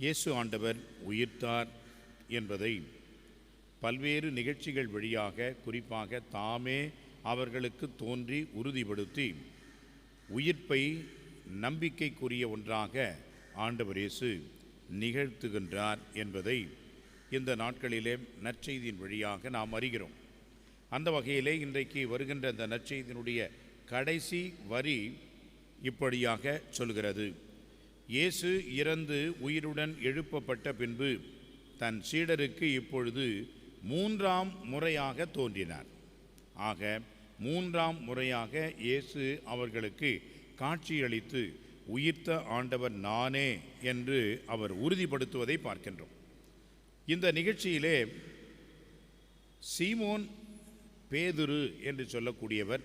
இயேசு ஆண்டவர் உயிர்த்தார் என்பதை பல்வேறு நிகழ்ச்சிகள் வழியாக, குறிப்பாக தாமே அவர்களுக்கு தோன்றி உறுதிப்படுத்தி உயிர்ப்பை நம்பிக்கைக்குரிய ஒன்றாக ஆண்டவர் இயேசு நிகழ்த்துகின்றார் என்பதை இந்த நாட்களிலே நற்செய்தியின் வழியாக நாம் அறிகிறோம். அந்த வகையிலே இன்றைக்கு வருகின்ற அந்த நற்செய்தியினுடைய கடைசி வரி இப்படியாக சொல்கிறது: இயேசு இறந்து உயிருடன் எழுப்பப்பட்ட பின்பு தன் சீடருக்கு இப்பொழுது 3ஆம் முறையாக தோன்றினார். ஆக 3ஆம் முறையாக இயேசு அவர்களுக்கு காட்சியளித்து உயிர்த்த ஆண்டவர் நானே என்று அவர் உறுதிப்படுத்துவதை பார்க்கின்றோம். இந்த நிகழ்ச்சியிலே சீமோன் பேதுரு என்று சொல்லக்கூடியவர்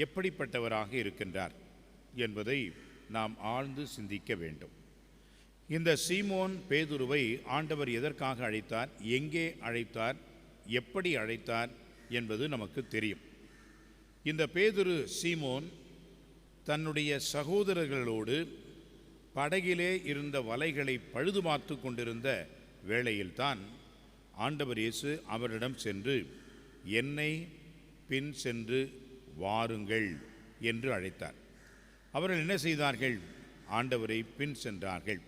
எப்படிப்பட்டவராக இருக்கின்றார் என்பதை நாம் ஆழ்ந்து சிந்திக்க வேண்டும். இந்த சீமோன் பேதுருவை ஆண்டவர் எதற்காக அழைத்தார், எங்கே அழைத்தார், எப்படி அழைத்தார் என்பது நமக்கு தெரியும். இந்த பேதுரு சீமோன் தன்னுடைய சகோதரர்களோடு படகிலே இருந்த வலைகளை பழுது பார்த்து கொண்டிருந்த வேளையில்தான் ஆண்டவர் இயேசு அவரிடம் சென்று என்னை பின் சென்று வாருங்கள் என்று அழைத்தார். அவர்கள் என்ன செய்தார்கள்? ஆண்டவரை பின் சென்றார்கள்.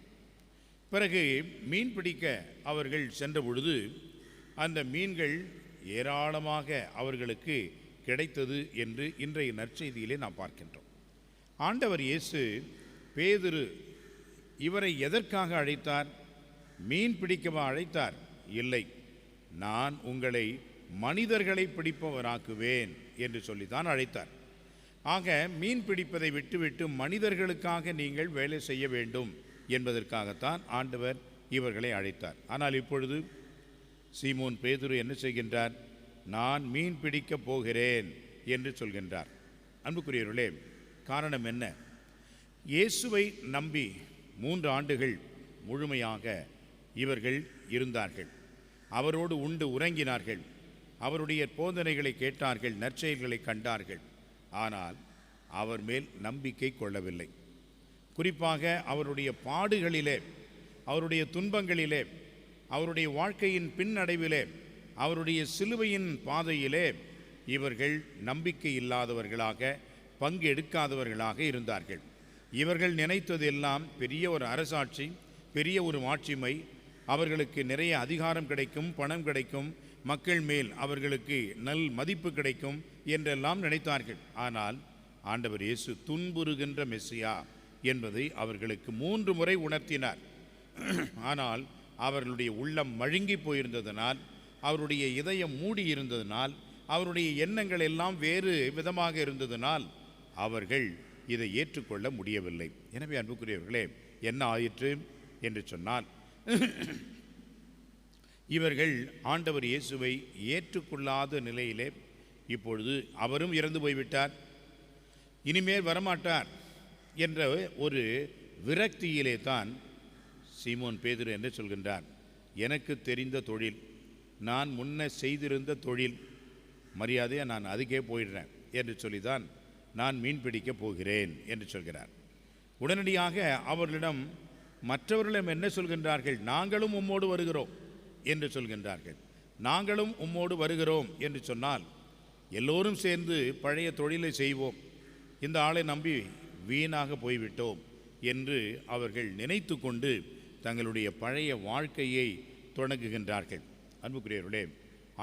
பிறகு மீன் பிடிக்க அவர்கள் சென்ற பொழுது அந்த மீன்கள் ஏராளமாக அவர்களுக்கு கிடைத்தது என்று இன்றைய நற்செய்தியிலே நாம் பார்க்கின்றோம். ஆண்டவர் இயேசு பேதுரு இவரை எதற்காக அழைத்தார்? மீன் பிடிக்கவா அழைத்தார்? இல்லை, நான் உங்களை மனிதர்களை பிடிப்பவராக்குவேன் என்று சொல்லித்தான் அழைத்தார். ஆக மீன் பிடிப்பதை விட்டுவிட்டு மனிதர்களுக்காக நீங்கள் வேலை செய்ய வேண்டும் என்பதற்காகத்தான் ஆண்டவர் இவர்களை அழைத்தார். ஆனால் இப்பொழுது சீமோன் பேதுரு என்ன செய்கின்றார்? நான் மீன் பிடிக்கப் போகிறேன் என்று சொல்கின்றார். அன்புக்குரியவர்களே, காரணம் என்ன? இயேசுவை நம்பி 3 ஆண்டுகள் முழுமையாக இவர்கள் இருந்தார்கள். அவரோடு உண்டு உறங்கினார்கள். அவருடைய போதனைகளை கேட்டார்கள், நற்செயல்களை கண்டார்கள். ஆனால் அவர் மேல் நம்பிக்கை கொள்ளவில்லை. குறிப்பாக அவருடைய பாடுகளிலே, அவருடைய துன்பங்களிலே, அவருடைய வாழ்க்கையின் பின்னடைவிலே, அவருடைய சிலுவையின் பாதையிலே இவர்கள் நம்பிக்கை இல்லாதவர்களாக, பங்கு எடுக்காதவர்களாக இருந்தார்கள். இவர்கள் நினைத்ததெல்லாம் பெரிய ஒரு அரசாட்சி, பெரிய ஒரு மாட்சிமை, அவர்களுக்கு நிறைய அதிகாரம் கிடைக்கும், பணம் கிடைக்கும், மக்கள் மேல் அவர்களுக்கு நல் மதிப்பு கிடைக்கும் என்றெல்லாம் நினைத்தார்கள். ஆனால் ஆண்டவர் இயேசு துன்புறுகின்ற மெசியா என்பதை அவர்களுக்கு 3 முறை உணர்த்தினார். ஆனால் அவர்களுடைய உள்ளம் மழுங்கி போயிருந்ததனால், அவருடைய இதயம் மூடி இருந்ததனால், அவருடைய எண்ணங்கள் எல்லாம் வேறு விதமாக இருந்ததனால் அவர்கள் இதை ஏற்றுக்கொள்ள முடியவில்லை. எனவே அன்புக்குரியவர்களே, என்ன ஆயிற்று என்று சொன்னால், இவர்கள் ஆண்டவர் இயேசுவை ஏற்றுக்கொள்ளாத நிலையிலே இப்பொழுது அவரும் இறந்து போய்விட்டார், இனிமேல் வரமாட்டார் என்ற ஒரு விரக்தியிலே தான் சீமோன் பேதுரு என்று சொல்கின்றார், எனக்கு தெரிந்த தொழில், நான் முன்ன செய்திருந்த தொழில், மரியாதையாக நான் அதுக்கே போயிடுறேன் என்று சொல்லிதான் நான் மீன் பிடிக்கப் போகிறேன் என்று சொல்கிறார். உடனடியாக அவர்களிடம் மற்றவர்களிடம் என்ன சொல்கின்றார்கள்? நாங்களும் உம்மோடு வருகிறோம் என்று சொல்கின்றார்கள். நாங்களும் உம்மோடு வருகிறோம் என்று சொன்னால் எல்லோரும் சேர்ந்து பழைய தொழிலை செய்வோம், இந்த ஆளை நம்பி வீணாக போய்விட்டோம் என்று அவர்கள் நினைத்து கொண்டு தங்களுடைய பழைய வாழ்க்கையை தொடங்குகின்றார்கள். அன்புக்குரியவர்களே,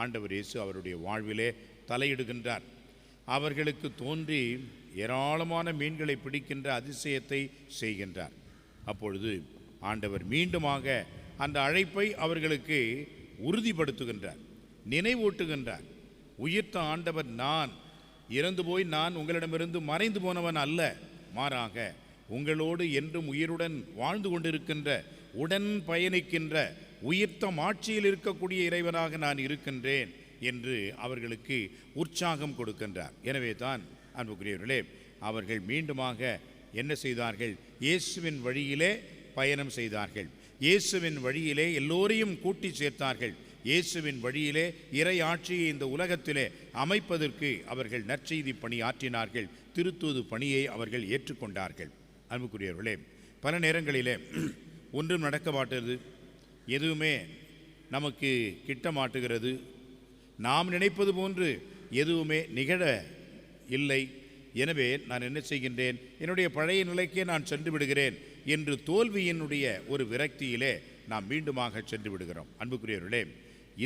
ஆண்டவர் இயேசு அவருடைய வாழ்விலே தலையிடுகின்றார். அவர்களுக்கு தோன்றி ஏராளமான மீன்களை பிடிக்கின்ற அதிசயத்தை செய்கின்றார். அப்பொழுது ஆண்டவர் மீண்டுமாக அந்த அழைப்பை அவர்களுக்கு உறுதிப்படுத்துகின்றார், நினைவூட்டுகின்றார். உயிர்த்த ஆண்டவர் நான், இறந்து போய் நான் உங்களிடமிருந்து மறைந்து போனவன் அல்ல, மாறாக உங்களோடு என்றும் உயிருடன் வாழ்ந்து கொண்டிருக்கின்ற, உடன் பயணிக்கின்ற, உயிர்த்த மாட்சியில் இருக்கக்கூடிய இறைவனாக நான் இருக்கின்றேன் என்று அவர்களுக்கு உற்சாகம் கொடுக்கின்றார். எனவே தான் அன்புக்குரியவர்களே, அவர்கள் மீண்டுமாக என்ன செய்தார்கள்? இயேசுவின் வழியிலே பயணம் செய்தார்கள். இயேசுவின் வழியிலே எல்லோரையும் கூட்டி சேர்த்தார்கள். இயேசுவின் வழியிலே இறை ஆட்சியை இந்த உலகத்திலே அமைப்பதற்கு அவர்கள் நற்செய்தி பணி ஆற்றினார்கள். திருத்தூது பணியை அவர்கள் ஏற்றுக்கொண்டார்கள். அன்புக்குரியவர்களே, பல நேரங்களிலே ஒன்றும் நடக்க மாட்டுறது, எதுவுமே நமக்கு கிட்ட மாட்டுகிறது, நாம் நினைப்பது போன்று எதுவுமே நிகழ இல்லை. எனவே நான் என்ன செய்கின்றேன், என்னுடைய பழைய நிலைக்கே நான் சென்று விடுகிறேன் என்று தோல்வியினுடைய ஒரு விரக்தியிலே நாம் மீண்டுமாக சென்று விடுகிறோம். அன்புக்குரியவர்களே,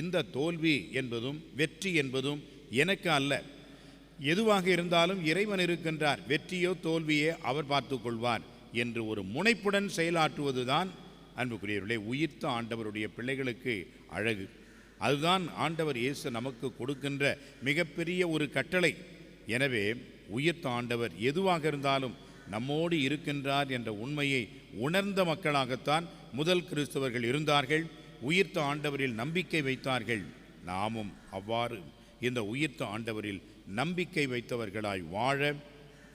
இந்த தோல்வி என்பதும் வெற்றி என்பதும் எனக்கு அல்ல. எதுவாக இருந்தாலும் இறைவன் இருக்கின்றார், வெற்றியோ தோல்வியோ அவர் பார்த்து கொள்வார் என்று ஒரு முனைப்புடன் செயலாற்றுவதுதான் அன்புக்குரியவர்களே உயிர்த்த ஆண்டவருடைய பிள்ளைகளுக்கு அழகு. அதுதான் ஆண்டவர் இயேசு நமக்கு கொடுக்கின்ற மிகப்பெரிய ஒரு கட்டளை. எனவே உயிர்த்த ஆண்டவர் எதுவாக இருந்தாலும் நம்மோடு இருக்கின்றார் என்ற உண்மையை உணர்ந்த மக்களாகத்தான் முதல் கிறிஸ்தவர்கள் இருந்தார்கள். உயிர்த்த ஆண்டவரில் நம்பிக்கை வைத்தார்கள். நாமும் அவ்வாறு இந்த உயிர்த்த ஆண்டவரில் நம்பிக்கை வைத்தவர்களாய் வாழ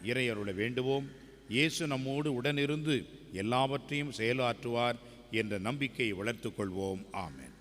இறையருள வேண்டுவோம். இயேசு நம்மோடு உடனிருந்து எல்லாவற்றையும் செயலாற்றுவார் என்ற நம்பிக்கையை வளர்த்து கொள்வோம். ஆமென்.